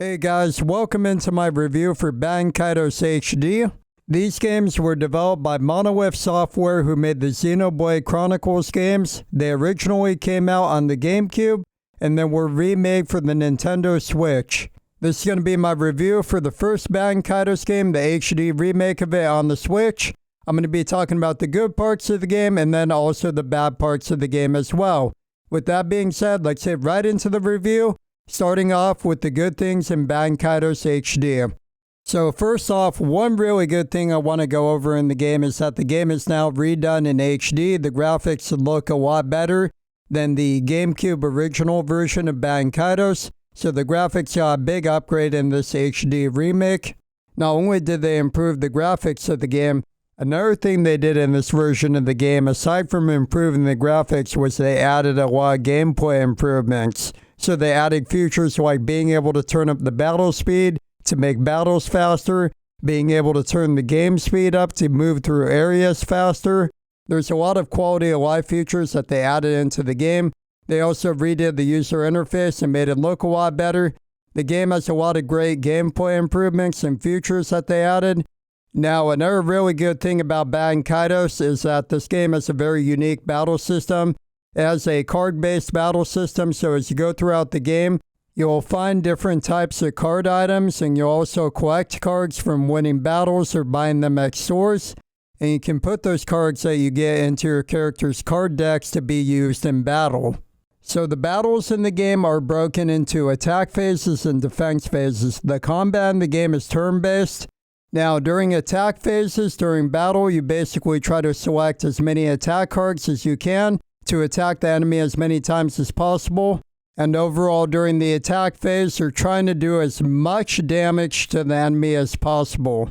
Hey guys, welcome into my review for Baten Kaitos HD. These games were developed by Monolith Software, who made the Xenoblade Chronicles games. They originally came out on the GameCube and then were remade for the Nintendo Switch. This is going to be my review for the first Baten Kaitos game, the HD remake of it on the Switch. I'm going to be talking about the good parts of the game and then also the bad parts of the game as well. With that being said, let's get right into the review. Starting off with the good things in Baten Kaitos HD. So first off, one really good thing I want to go over in the game is that the game is now redone in HD. The graphics look a lot better than the GameCube original version of Baten Kaitos. So the graphics got a big upgrade in this HD remake. Not only did they improve the graphics of the game, another thing they did in this version of the game, aside from improving the graphics, was they added a lot of gameplay improvements. So they added features like being able to turn up the battle speed to make battles faster, being able to turn the game speed up to move through areas faster. There's a lot of quality of life features that they added into the game. They also redid the user interface and made it look a lot better. The game has a lot of great gameplay improvements and features that they added. Now, another really good thing about Baten Kaitos is that this game has a very unique battle system. It has a card-based battle system, so as you go throughout the game, you'll find different types of card items, and you'll also collect cards from winning battles or buying them at stores. And you can put those cards that you get into your character's card decks to be used in battle. So the battles in the game are broken into attack phases and defense phases. The combat in the game is turn-based. Now, during attack phases, during battle, you basically try to select as many attack cards as you can to attack the enemy as many times as possible. And overall, during the attack phase, you're trying to do as much damage to the enemy as possible.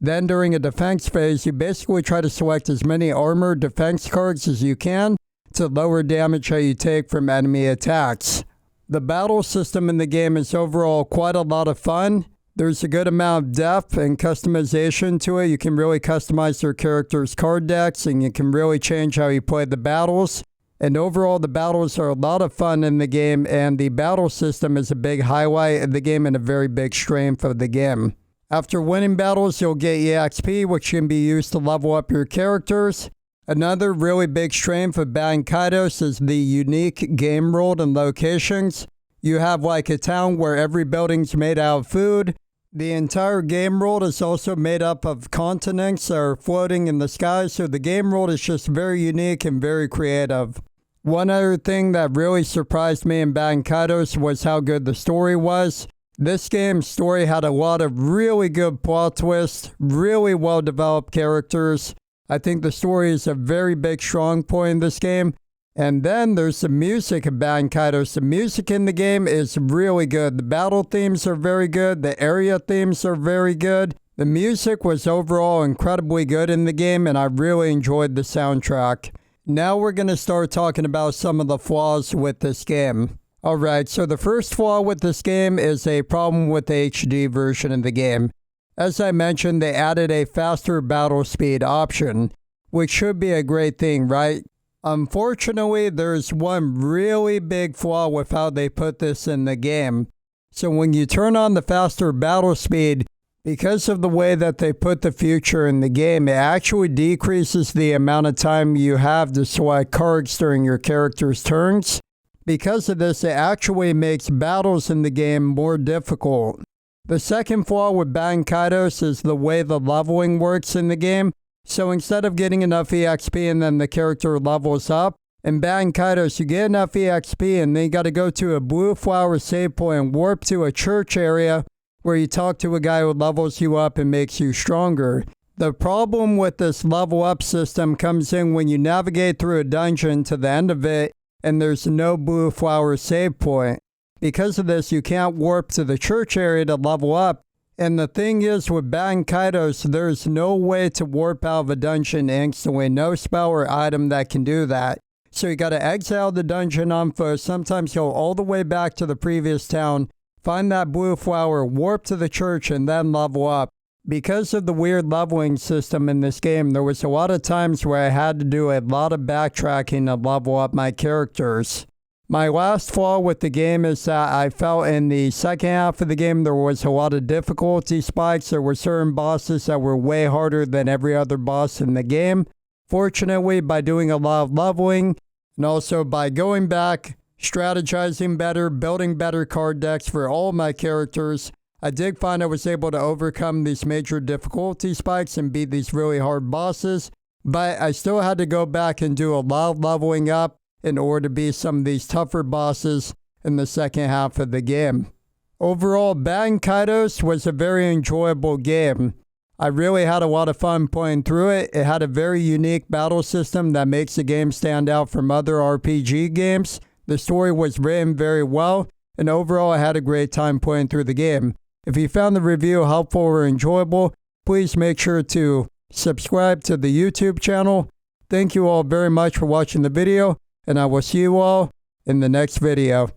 Then during a defense phase, you basically try to select as many armor defense cards as you can to lower damage that you take from enemy attacks. The battle system in the game is overall quite a lot of fun. There's a good amount of depth and customization to it. You can really customize your character's card decks, and you can really change how you play the battles. And overall, the battles are a lot of fun in the game, and the battle system is a big highlight of the game and a very big strength of the game. After winning battles, you'll get EXP, which can be used to level up your characters. Another really big strength of Baten Kaitos is the unique game world and locations. You have like a town where every building's made out of food. The entire game world is also made up of continents that are floating in the sky, so the game world is just very unique and very creative. One other thing that really surprised me in Baten Kaitos was how good the story was. This game's story had a lot of really good plot twists, really well-developed characters. I think the story is a very big strong point in this game. And then there's the music of Baten Kaitos. The music in the game is really good. The battle themes are very good. The area themes are very good. The music was overall incredibly good in the game, and I really enjoyed the soundtrack. Now we're going to start talking about some of the flaws with this game. Alright, so the first flaw with this game is a problem with the HD version of the game. As I mentioned, they added a faster battle speed option, which should be a great thing, right? Unfortunately, there's one really big flaw with how they put this in the game. So when you turn on the faster battle speed, because of the way that they put the feature in the game, it actually decreases the amount of time you have to select cards during your character's turns. Because of this, it actually makes battles in the game more difficult. The second flaw with Baten Kaitos is the way the leveling works in the game. So instead of getting enough EXP and then the character levels up, in Baten Kaitos you get enough EXP and then you got to go to a blue flower save point and warp to a church area where you talk to a guy who levels you up and makes you stronger. The problem with this level up system comes in when you navigate through a dungeon to the end of it and there's no blue flower save point. Because of this, you can't warp to the church area to level up. And the thing is, with Baten Kaitos, there's no way to warp out of a dungeon instantly. No spell or item that can do that. So you gotta exile the dungeon on foot, sometimes go all the way back to the previous town, find that blue flower, warp to the church, and then level up. Because of the weird leveling system in this game, there was a lot of times where I had to do a lot of backtracking to level up my characters. My last flaw with the game is that I felt in the second half of the game there was a lot of difficulty spikes. There were certain bosses that were way harder than every other boss in the game. Fortunately, by doing a lot of leveling and also by going back, strategizing better, building better card decks for all my characters, I did find I was able to overcome these major difficulty spikes and beat these really hard bosses. But I still had to go back and do a lot of leveling up in order to beat some of these tougher bosses in the second half of the game. Overall, Baten Kaitos was a very enjoyable game. I really had a lot of fun playing through it. It had a very unique battle system that makes the game stand out from other RPG games. The story was written very well, and overall I had a great time playing through the game. If you found the review helpful or enjoyable, please make sure to subscribe to the YouTube channel. Thank you all very much for watching the video, and I will see you all in the next video.